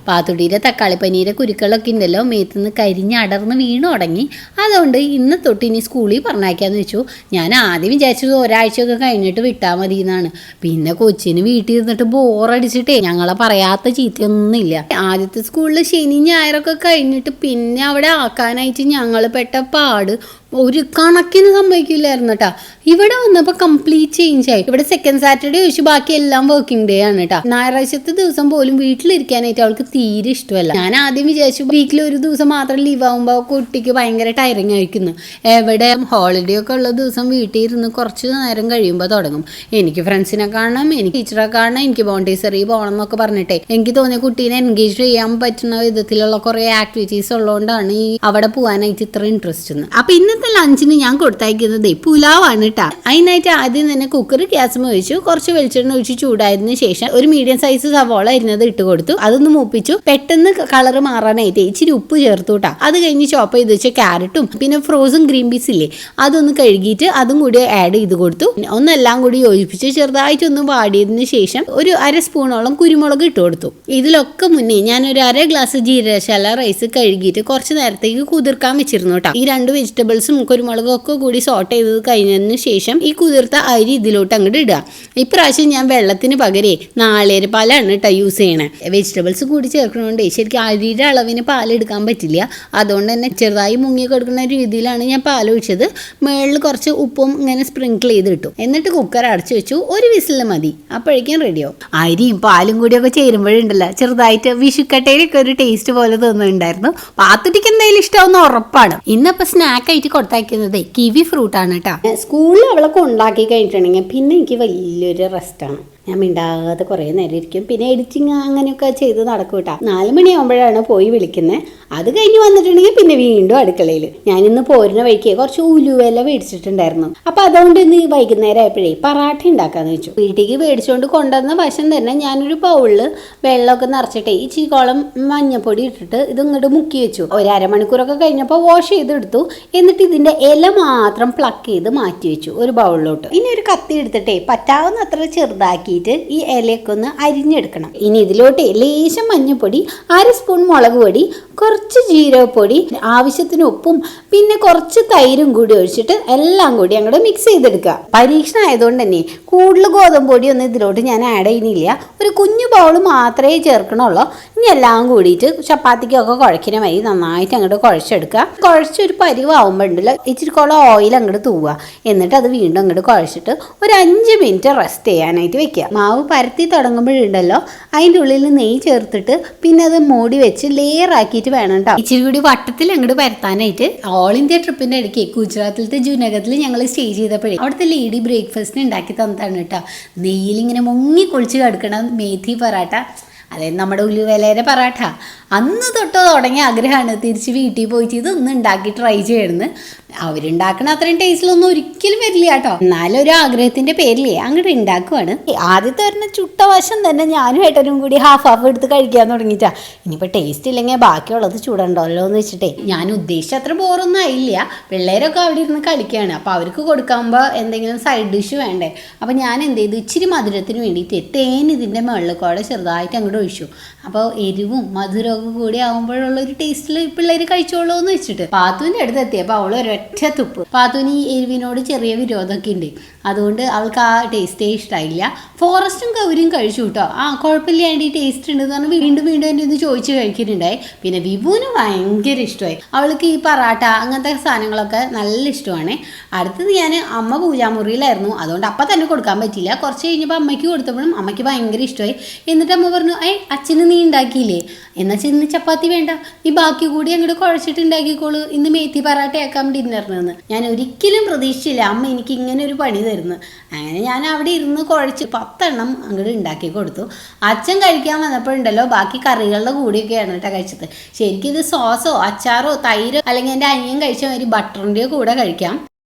പാത്തുടിയുടെ തക്കാളിപ്പനീരെ കുരുക്കളൊക്കെ ഉണ്ടല്ലോ മേത്തുനിന്ന് കരിഞ്ഞ് അടർന്ന് വീണു തുടങ്ങി. അതുകൊണ്ട് ഇന്ന് തൊട്ട് ഇനി സ്കൂളിൽ പറഞ്ഞയക്കാന്ന് വെച്ചു. ഞാൻ ആദ്യം വിചാരിച്ചത് ഒരാഴ്ചയൊക്കെ കഴിഞ്ഞിട്ട് വിട്ടാൽ മതി എന്നാണ്. പിന്നെ കൊച്ചിന് വീട്ടിൽ ഇരുന്നിട്ട് ബോറടിച്ചിട്ടേ ഞങ്ങളെ പറയാത്ത ചീത്തയൊന്നുമില്ല. ആദ്യത്തെ സ്കൂളിൽ ശനി ഞായറൊക്കെ കഴിഞ്ഞിട്ട് പിന്നെ അവിടെ ആക്കാനായിട്ട് ഞങ്ങൾ പെട്ട പാട് ഒരു കണക്കിന് സമ്മതിക്കില്ലായിരുന്നു കേട്ടാ. ഇവിടെ വന്നപ്പോൾ കംപ്ലീറ്റ് ചേഞ്ച് ആയി. ഇവിടെ സെക്കൻഡ് സാറ്റർഡേ ഒഴിച്ച് ബാക്കി എല്ലാം വർക്കിംഗ് ഡേ ആണ് കേട്ടോ. ഞായറാഴ്ചത്തെ ദിവസം പോലും വീട്ടിലിരിക്കാനായിട്ട് അവൾക്ക് തീരെ ഇഷ്ടമല്ല. ഞാൻ ആദ്യം വിചാരിച്ചു വീക്കിൽ ഒരു ദിവസം മാത്രം ലീവ് ആകുമ്പോൾ കുട്ടിക്ക് ഭയങ്കര ടയറിങ് ആയിരിക്കുന്നു. എവിടെ ഹോളിഡേ ഒക്കെ ഉള്ള ദിവസം വീട്ടിൽ ഇരുന്ന് കുറച്ച് നേരം കഴിയുമ്പോൾ തുടങ്ങും എനിക്ക് ഫ്രണ്ട്സിനെ കാണണം, എനിക്ക് ടീച്ചറെ കാണണം, എനിക്ക് മോണ്ടിസറി പോകണം എന്നൊക്കെ പറഞ്ഞിട്ടേ എനിക്ക് തോന്നിയ കുട്ടീനെ എൻഗേജ് ചെയ്യാൻ പറ്റുന്ന വിധത്തിലുള്ള കുറേ ആക്ടിവിറ്റീസ് ഉള്ളതുകൊണ്ടാണ് ഈ അവിടെ പോകാനായിട്ട് ഇത്ര ഇൻട്രസ്റ്റ്. അപ്പൊ ഇന്നത്തെ ലഞ്ചിന് ഞാൻ കൊടുത്തയക്കുന്നത് പുലാവാണ് കേട്ടോ. അതിനായിട്ട് ആദ്യം തന്നെ കുക്കർ ഗ്യാസ് ഒഴിച്ചു, കുറച്ച് വെളിച്ചെണ്ണ ഒഴിച്ച് ചൂടായതിനു ശേഷം ഒരു മീഡിയം സൈസ് സവോള അരിഞ്ഞത് ഇട്ട് കൊടുത്തു. അതൊന്ന് മൂപ്പിച്ചു. പെട്ടെന്ന് കളർ മാറാനായിട്ട് ഇച്ചിരി ഉപ്പ് ചേർത്തു കേട്ടോ. അത് കഴിഞ്ഞ് ചോപ്പ് ചെയ്ത് വെച്ച ക്യാരറ്റും പിന്നെ ഫ്രോസൺ ഗ്രീൻ പീസ് ഇല്ലേ അതൊന്ന് കഴുകിയിട്ട് അതും കൂടി ആഡ് ചെയ്ത് കൊടുത്തു. ഒന്നെല്ലാം കൂടി യോജിപ്പിച്ച് ചെറുതായിട്ടൊന്ന് വാടിയതിനു ശേഷം ഒരു അര സ്പൂണോളം കുരുമുളക് ഇട്ട് കൊടുത്തു. ഇതിലൊക്കെ മുന്നേ ഞാൻ ഒരു അര ഗ്ലാസ് ജീരകശാല റൈസ് കഴുകിയിട്ട് കുറച്ച് നേരത്തേക്ക് കുതിർക്കാൻ വെച്ചിരുന്നു കേട്ടോ. ഈ രണ്ട് വെജിറ്റബിൾസും കുരുമുളകും ഒക്കെ കൂടി സോട്ട് ചെയ്തത് കഴിഞ്ഞതിന് ശേഷം ഈ കുതിർത്ത അരി ഇതിലോട്ട് അങ്ങോട്ട് ഇടുക. ഇപ്രാവശ്യം ഞാൻ വെള്ളത്തിന് പകരേ നാളികേരപ്പാലാണ് കേട്ടോ യൂസ് ചെയ്യണേ. വെജിറ്റബിൾസ് കൂടി ചേർക്കണോണ്ട് ശരിക്കും അരിയുടെ അളവിന് പാലെടുക്കാൻ പറ്റില്ല. അതുകൊണ്ട് തന്നെ ചെറുതായി മുങ്ങി കൊടുക്കുന്ന രീതിയിലാണ് ഞാൻ പാൽ ഒഴിച്ചത്. മുകളിൽ കുറച്ച് ഉപ്പും ഇങ്ങനെ സ്പ്രിങ്കിൾ ചെയ്തിട്ടു. എന്നിട്ട് കുക്കർ അടച്ചു വെച്ചു. ഒരു വിസിൽ മതി, അപ്പോഴേക്കും റെഡിയാവും. അരിയും പാലും കൂടിയൊക്കെ ചേരുമ്പോഴുണ്ടല്ലോ ചെറുതായിട്ട് വിഷുക്കട്ടയിലൊക്കെ ഒരു ടേസ്റ്റ് പോലെ തോന്നുന്നുണ്ടായിരുന്നു. പാത്തുട്ടിക്ക് എന്തായാലും ഇഷ്ടമാവുന്ന ഉറപ്പാണ്. ഇന്നപ്പോൾ സ്നാക്കായിട്ട് കൊടുത്തയക്കുന്നത് കിവി ഫ്രൂട്ടാണ് കേട്ടോ. സ്കൂളിൽ അവളൊക്കെ ഉണ്ടാക്കി കഴിഞ്ഞിട്ടുണ്ടെങ്കിൽ പിന്നെ എനിക്ക് വലിയൊരു റെസ്റ്റാണ്. ഞാൻ മിണ്ടാതെ കുറേ നേരം ഇരിക്കും. പിന്നെ എഡിറ്റിങ് അങ്ങനെയൊക്കെ ചെയ്ത് നടക്കും കേട്ടോ. 4 മണിയാകുമ്പോഴാണ് പോയി വിളിക്കുന്നത്. അത് കഴിഞ്ഞ് വന്നിട്ടുണ്ടെങ്കിൽ പിന്നെ വീണ്ടും അടുക്കളയിൽ. ഞാനിന്ന് പോരുന്ന വഴിക്ക് കുറച്ച് ഉലുവല മേടിച്ചിട്ടുണ്ടായിരുന്നു. അപ്പം അതുകൊണ്ട് ഇന്ന് വൈകുന്നേരം ആയപ്പോഴേ പറാട്ട ഉണ്ടാക്കാന്ന് വെച്ചു. വീട്ടിലേക്ക് മേടിച്ചുകൊണ്ട് കൊണ്ടുവന്ന വശം തന്നെ ഞാനൊരു ബൗളിൽ വെള്ളമൊക്കെ നിറച്ചിട്ടേ ഇച്ചിരിക്കോളം മഞ്ഞപ്പൊടി ഇട്ടിട്ട് ഇത് ഇങ്ങോട്ട് മുക്കി വെച്ചു. ഒരു അരമണിക്കൂറൊക്കെ കഴിഞ്ഞപ്പോൾ വാഷ് ചെയ്തെടുത്തു. എന്നിട്ട് ഇതിൻ്റെ ഇല മാത്രം പ്ലക്ക് ചെയ്ത് മാറ്റി വെച്ചു ഒരു ബൗളിലോട്ട്. ഇനി ഒരു കത്തി എടുത്തിട്ടേ പറ്റാവുന്ന അത്ര ചെറുതാക്കി ഈ ഇലയൊക്കെ ഒന്ന് അരിഞ്ഞെടുക്കണം. ഇനി ഇതിലോട്ട് ലേശം മഞ്ഞപ്പൊടി, 1 സ്പൂൺ മുളക് പൊടി, കുറച്ച് ജീരകപ്പൊടി, ആവശ്യത്തിന് ഉപ്പും പിന്നെ കുറച്ച് തൈരും കൂടി ഒഴിച്ചിട്ട് എല്ലാം കൂടി അങ്ങോട്ട് മിക്സ് ചെയ്തെടുക്കുക. പരീക്ഷണം ആയതുകൊണ്ട് തന്നെ കൂടുതൽ ഗോതമ്പ് പൊടി ഒന്നും ഇതിലോട്ട് ഞാൻ ആഡ് ചെയ്യുന്നില്ല. ഒരു കുഞ്ഞു ബൗൾ മാത്രമേ ചേർക്കണുള്ളൂ. ഇനി എല്ലാം കൂടിയിട്ട് ചപ്പാത്തിക്കൊക്കെ കുഴക്കുന്ന മതി നന്നായിട്ട് അങ്ങോട്ട് കുഴച്ചെടുക്കുക. കുഴച്ചൊരു പരിവാകുമ്പോൾ ഉണ്ടല്ലോ ഇച്ചിരിക്കോളം ഓയിൽ അങ്ങോട്ട് തൂവുക. എന്നിട്ട് അത് വീണ്ടും അങ്ങോട്ട് കുഴച്ചിട്ട് ഒരു 5 മിനിറ്റ് റെസ്റ്റ് ചെയ്യാനായിട്ട് വെക്കുക. മാവ് പരത്തി തുടങ്ങുമ്പോഴുണ്ടല്ലോ അതിൻ്റെ ഉള്ളിൽ നെയ്യ് ചേർത്തിട്ട് പിന്നെ അത് മൂടി വെച്ച് ലെയർ ആക്കിയിട്ട് വേണം കേട്ടോ ഇച്ചിരി കൂടി വട്ടത്തിൽ അങ്ങോട്ട് പരത്താനായിട്ട്. ഓൾ ഇന്ത്യ ട്രിപ്പിൻ്റെ ഇടയ്ക്ക് ഗുജറാത്തിലത്തെ ജുനഗത്തിൽ ഞങ്ങൾ സ്റ്റേ ചെയ്തപ്പോഴേ അവിടുത്തെ ലേഡി ബ്രേക്ക്ഫാസ്റ്റിന് ഉണ്ടാക്കി തന്നതാണ് കേട്ടോ. നെയ്യിലിങ്ങനെ മുങ്ങി കുളിച്ച് കിടക്കണ മേഥി പറാട്ട, അതായത് നമ്മുടെ ഉലുവയിലേരെ പറാട്ട. അന്ന് തൊട്ട് തുടങ്ങിയ ആഗ്രഹമാണ് തിരിച്ച് വീട്ടിൽ പോയിട്ട് ഇതൊന്നും ഉണ്ടാക്കി ട്രൈ ചെയ്യണമെന്ന്. അവരുണ്ടാക്കണ അത്രയും ടേസ്റ്റിലൊന്നും ഒരിക്കലും വരില്ല കേട്ടോ. എന്നാലും ഒരു ആഗ്രഹത്തിൻ്റെ പേരിലേ അങ്ങോട്ട് ഉണ്ടാക്കുവാണ്. ആദ്യത്തെ വരുന്ന ചുട്ട വശം തന്നെ ഞാനും ഏട്ടനും കൂടി ഹാഫ് എടുത്ത് കഴിക്കാൻ തുടങ്ങിയിട്ടാ. ഇനിയിപ്പോൾ ടേസ്റ്റ് ഇല്ലെങ്കിൽ ബാക്കിയുള്ളത് ചൂടണ്ടല്ലോ എന്ന് വെച്ചിട്ടേ ഞാൻ ഉദ്ദേശിച്ച അത്ര ബോറൊന്നും ആയില്ല. പിള്ളേരൊക്കെ അവിടെ ഇരുന്ന് കളിക്കുകയാണ്. അപ്പോൾ അവർക്ക് കൊടുക്കുമ്പോൾ എന്തെങ്കിലും സൈഡ് ഡിഷ് വേണ്ടേ. അപ്പോൾ ഞാൻ എന്ത് ചെയ്തു ഇച്ചിരി മധുരത്തിന് വേണ്ടിയിട്ട് തേൻ ഇതിൻ്റെ മുകളിൽ കൂടെ ചെറുതായിട്ട് അങ്ങോട്ട് ഒഴിച്ചു. അപ്പോൾ എരിവും മധുരവും കൂടി ആകുമ്പോഴുള്ളൊരു ടേസ്റ്റിൽ പിള്ളേർ കഴിച്ചോളൂ എന്ന് വെച്ചിട്ട് പാത്തുവിൻ്റെ അടുത്ത് എത്തിയപ്പോൾ അവൾ ഒരൊറ്റ തുപ്പ്. പാത്തുവിന് ഈ എരിവിനോട് ചെറിയ വിരോധമൊക്കെ ഉണ്ട്. അതുകൊണ്ട് അവൾക്ക് ആ ടേസ്റ്റേ ഇഷ്ടമായില്ല. ഫോറസ്റ്റും ഗൗരിയും കഴിച്ചു കേട്ടോ. കുഴപ്പമില്ലാണ്ട് ഈ ടേസ്റ്റ് ഉണ്ടെന്ന് പറഞ്ഞാൽ വീണ്ടും വീണ്ടും എൻ്റെ ഇത് ചോദിച്ച് കഴിക്കുന്നുണ്ടായി. പിന്നെ വിഭുവിന് ഭയങ്കര ഇഷ്ടമായി. അവൾക്ക് ഈ പറാട്ട അങ്ങനത്തെ സാധനങ്ങളൊക്കെ നല്ല ഇഷ്ടമാണ്. അടുത്തത് ഞാൻ അമ്മ പൂജാമുറിയിലായിരുന്നു. അതുകൊണ്ട് അപ്പം തന്നെ കൊടുക്കാൻ പറ്റില്ല. കുറച്ച് കഴിഞ്ഞപ്പോൾ അമ്മയ്ക്ക് കൊടുത്തപ്പോഴും അമ്മയ്ക്ക് ഭയങ്കര ഇഷ്ടമായി. എന്നിട്ട് അമ്മ പറഞ്ഞു അച്ഛന് നീ ഉണ്ടാക്കിയില്ലേ, എന്നാൽ ഇന്ന് ചപ്പാത്തി വേണ്ട, ഈ ബാക്കി കൂടി അങ്ങോട്ട് കുഴച്ചിട്ട് ഉണ്ടാക്കിക്കോളൂ, ഇന്ന് മേത്തി പറാട്ടയാക്കാം ഡിന്നറിനെന്ന്. ഞാൻ ഒരിക്കലും പ്രതീക്ഷിച്ചില്ല അമ്മ എനിക്ക് ഇങ്ങനെ ഒരു പണി തരുന്നു. അങ്ങനെ ഞാൻ അവിടെ ഇരുന്ന് കുഴച്ച് 10 എണ്ണം അങ്ങോട്ട് ഉണ്ടാക്കി കൊടുത്തു. അച്ഛൻ കഴിക്കാൻ വന്നപ്പോഴുണ്ടല്ലോ ബാക്കി കറികളുടെ കൂടിയൊക്കെയാണ് കേട്ടോ കഴിച്ചത്. ശരിക്കും ഇത് സോസോ അച്ചാറോ തൈരോ അല്ലെങ്കിൽ എൻ്റെ അനിയൻ കഴിച്ച മാതിരി ബട്ടറിൻ്റെയോ കൂടെ കഴിക്കാം.